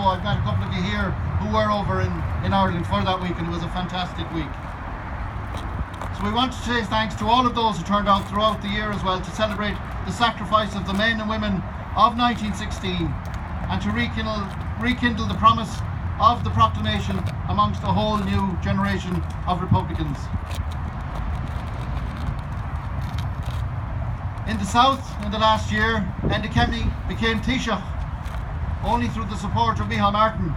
know I've got a couple of you here who were over in Ireland for that week, and it was a fantastic week. So we want to say thanks to all of those who turned out throughout the year as well to celebrate the sacrifice of the men and women of 1916 and to rekindle the promise of the proclamation amongst a whole new generation of Republicans. In the south, in the last year, Enda Kenny became Taoiseach only through the support of Micheál Martin.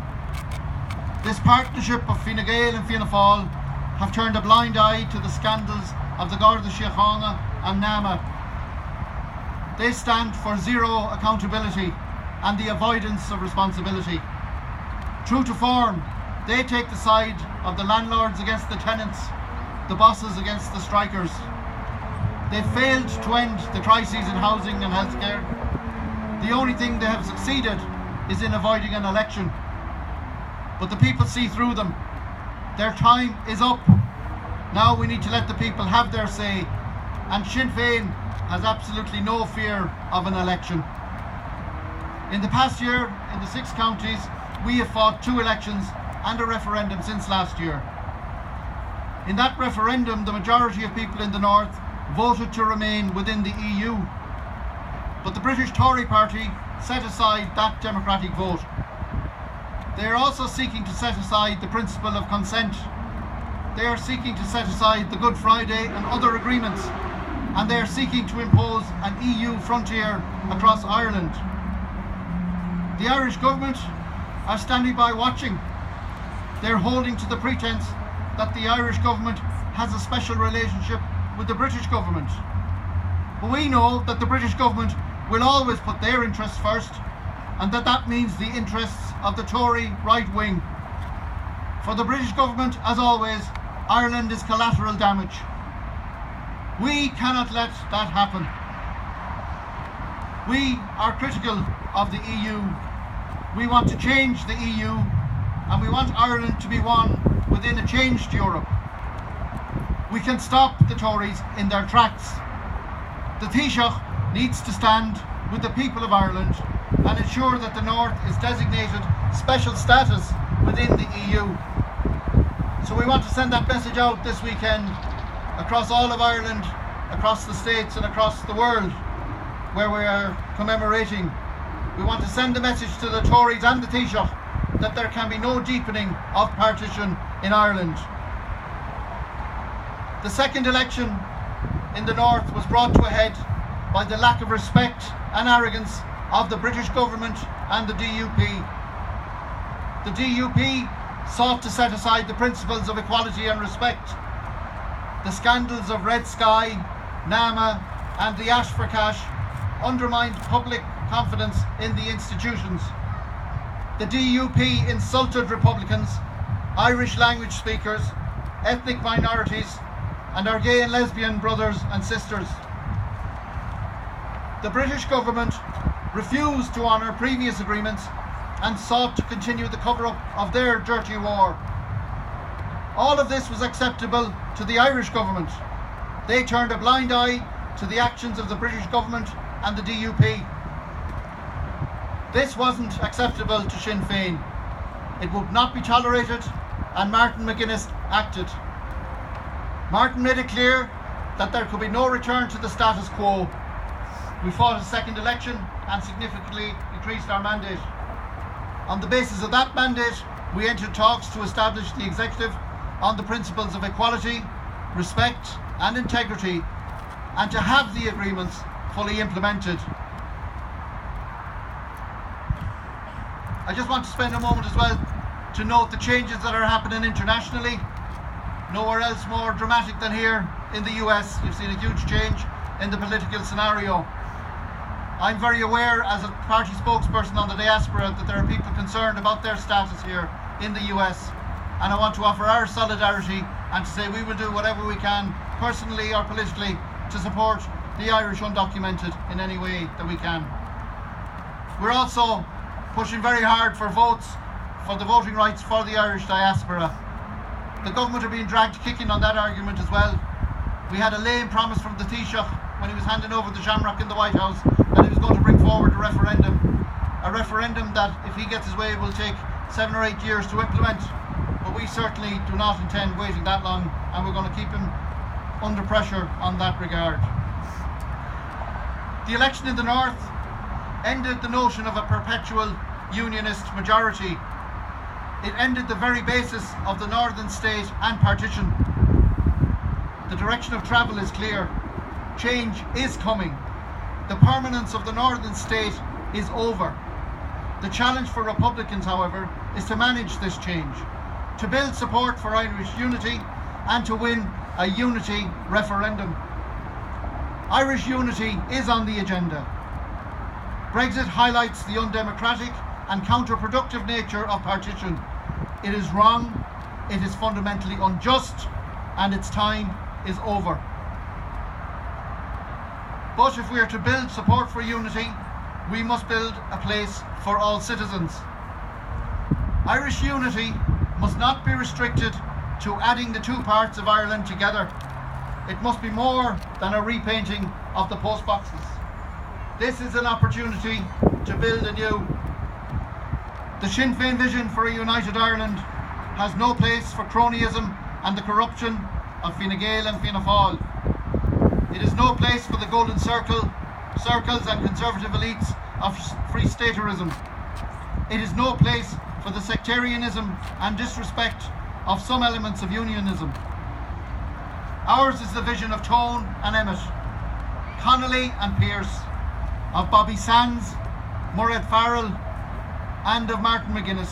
This partnership of Fine Gael and Fianna Fáil have turned a blind eye to the scandals of the Garda Síochána and NAMA. They stand for zero accountability and the avoidance of responsibility. True to form, they take the side of the landlords against the tenants, the bosses against the strikers. They failed to end the crises in housing and healthcare. The only thing they have succeeded is in avoiding an election. But the people see through them. Their time is up. Now we need to let the people have their say, and Sinn Fein has absolutely no fear of an election. In the past year, in the 6 counties, we have fought 2 elections and a referendum since last year. In that referendum, the majority of people in the north voted to remain within the EU. But the British Tory party set aside that democratic vote. They are also seeking to set aside the principle of consent. They are seeking to set aside the Good Friday and other agreements, and they are seeking to impose an EU frontier across Ireland. The Irish government are standing by watching. They're holding to the pretense that the Irish government has a special relationship with the British government. But we know that the British government will always put their interests first, and that means the interests of the Tory right wing. For the British government, as always, Ireland is collateral damage. We cannot let that happen. We are critical of the EU. We want to change the EU, and we want Ireland to be one within a changed Europe. We can stop the Tories in their tracks. The Taoiseach needs to stand with the people of Ireland and ensure that the North is designated special status within the EU. So we want to send that message out this weekend across all of Ireland, across the states and across the world where we are commemorating. We want to send a message to the Tories and the Taoiseach that there can be no deepening of partition in Ireland. The second election in the North was brought to a head by the lack of respect and arrogance of the British government and the DUP. The DUP sought to set aside the principles of equality and respect. The scandals of Red Sky, NAMA and the Ash for Cash undermined public confidence in the institutions. The DUP insulted Republicans, Irish language speakers, ethnic minorities and our gay and lesbian brothers and sisters. The British government refused to honour previous agreements and sought to continue the cover-up of their dirty war. All of this was acceptable to the Irish government. They turned a blind eye to the actions of the British government and the DUP. This wasn't acceptable to Sinn Féin. It would not be tolerated, and Martin McGuinness acted. Martin made it clear that there could be no return to the status quo. We fought a second election and significantly increased our mandate. On the basis of that mandate, we entered talks to establish the executive on the principles of equality, respect and integrity, and to have the agreements fully implemented. I just want to spend a moment as well to note the changes that are happening internationally. Nowhere else more dramatic than here in the US. You've seen a huge change in the political scenario. I'm very aware as a party spokesperson on the diaspora that there are people concerned about their status here in the US, and I want to offer our solidarity and to say we will do whatever we can, personally or politically, to support the Irish undocumented in any way that we can. We're also pushing very hard for votes for the voting rights for the Irish diaspora. The government are being dragged kicking on that argument as well. We had a lame promise from the Taoiseach when he was handing over the shamrock in the White House that he was going to bring forward a referendum. a referendum that, if he gets his way, will take 7 or 8 years to implement. But we certainly do not intend waiting that long, and we're going to keep him under pressure on that regard. The election in the north ended the notion of a perpetual unionist majority. It ended the very basis of the northern state and partition. The direction of travel is clear. Change is coming. The permanence of the northern state is over. The challenge for Republicans, however, is to manage this change, to build support for Irish unity, and to win a unity referendum. Irish unity is on the agenda. Brexit highlights the undemocratic and counterproductive nature of partition. It is wrong, it is fundamentally unjust, and its time is over. But if we are to build support for unity, we must build a place for all citizens. Irish unity must not be restricted to adding the two parts of Ireland together. It must be more than a repainting of the post boxes. This is an opportunity to build anew. The Sinn Fein vision for a united Ireland has no place for cronyism and the corruption of Fine Gael and Fianna Fáil. It is no place for the golden circles and conservative elites of free staterism. It is no place for the sectarianism and disrespect of some elements of unionism. Ours is the vision of Tone and Emmett, Connolly and Pearse, of Bobby Sands, Murray Farrell, and of Martin McGuinness.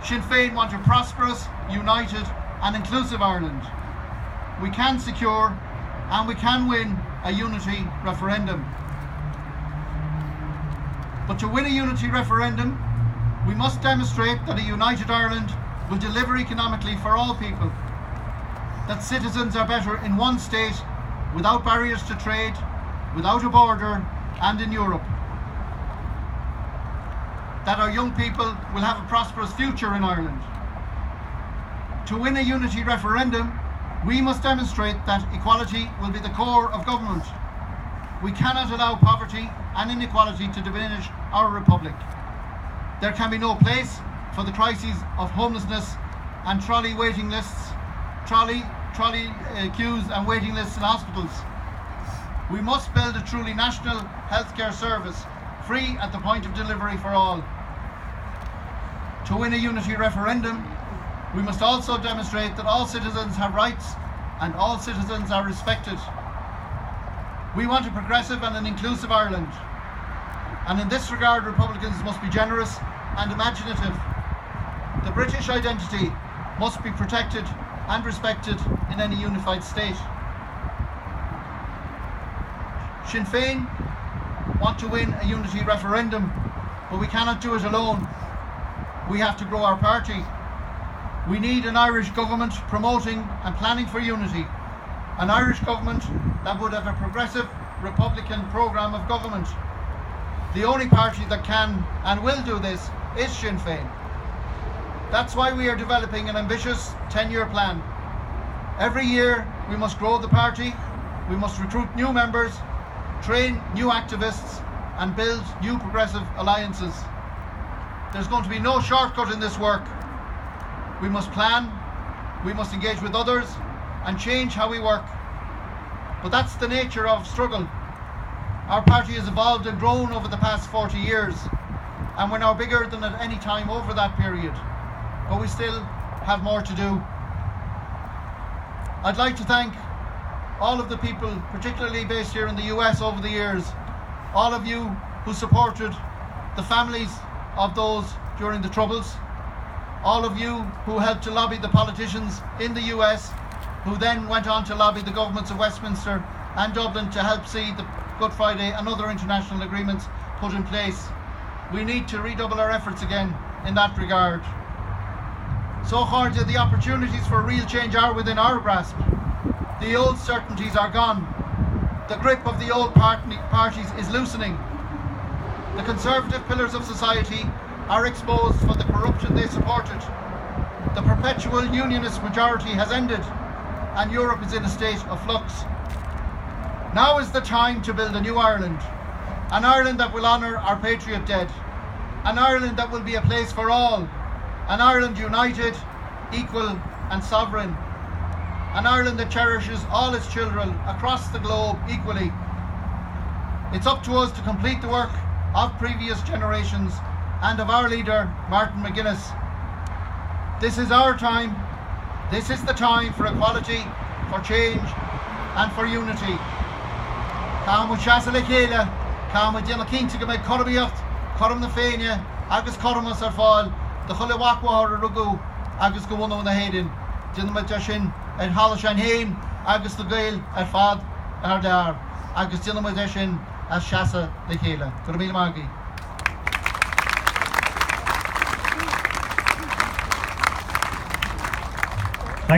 Sinn Féin want a prosperous, united and inclusive Ireland. We can secure and we can win a unity referendum. But to win a unity referendum, we must demonstrate that a united Ireland will deliver economically for all people, that citizens are better in one state, without barriers to trade, without a border, and in Europe. That our young people will have a prosperous future in Ireland. To win a unity referendum, we must demonstrate that equality will be the core of government. We cannot allow poverty and inequality to diminish our republic. There can be no place for the crises of homelessness and trolley waiting lists, trolley queues and waiting lists in hospitals. We must build a truly national healthcare service, free at the point of delivery for all. To win a unity referendum, we must also demonstrate that all citizens have rights and all citizens are respected. We want a progressive and an inclusive Ireland, and in this regard Republicans must be generous and imaginative. The British identity must be protected and respected in any unified state. Sinn Féin want to win a unity referendum, but we cannot do it alone. We have to grow our party. We need an Irish government promoting and planning for unity. An Irish government that would have a progressive Republican programme of government. The only party that can and will do this is Sinn Féin. That's why we are developing an ambitious 10-year plan. Every year we must grow the party, we must recruit new members, train new activists and build new progressive alliances. There's going to be no shortcut in this work. We must plan, we must engage with others and change how we work. But that's the nature of struggle. Our party has evolved and grown over the past 40 years, and we're now bigger than at any time over that period. But we still have more to do. I'd like to thank all of the people, particularly based here in the US over the years, all of you who supported the families of those during the Troubles, all of you who helped to lobby the politicians in the US, who then went on to lobby the governments of Westminster and Dublin to help see the Good Friday and other international agreements put in place. We need to redouble our efforts again in that regard. So Clochartaigh, the opportunities for real change are within our grasp. The old certainties are gone. The grip of the old parties is loosening. The conservative pillars of society are exposed for the corruption they supported. The perpetual unionist majority has ended, and Europe is in a state of flux. Now is the time to build a new Ireland, An Ireland that will honour our patriot dead. An Ireland that will be a place for all. An Ireland united, equal and sovereign. An Ireland that cherishes all its children across the globe equally. It's up to us to complete the work of previous generations and of our leader, Martin McGuinness. This is our time. This is the time for equality, for change and for unity. Cá mu seasa le chéile, cá mu déanach cinnte go mbeidh cormaíocht, corm na féine, agus cormas ar fáil, de chula bhacmhar a rugú, agus go bhunú na héireann. Déanam muid sin ar thala sin héin, agus do gail ar fad ar dar, agus déanam muid sin as seasa le chéile. Go raibh míle maith agaibh.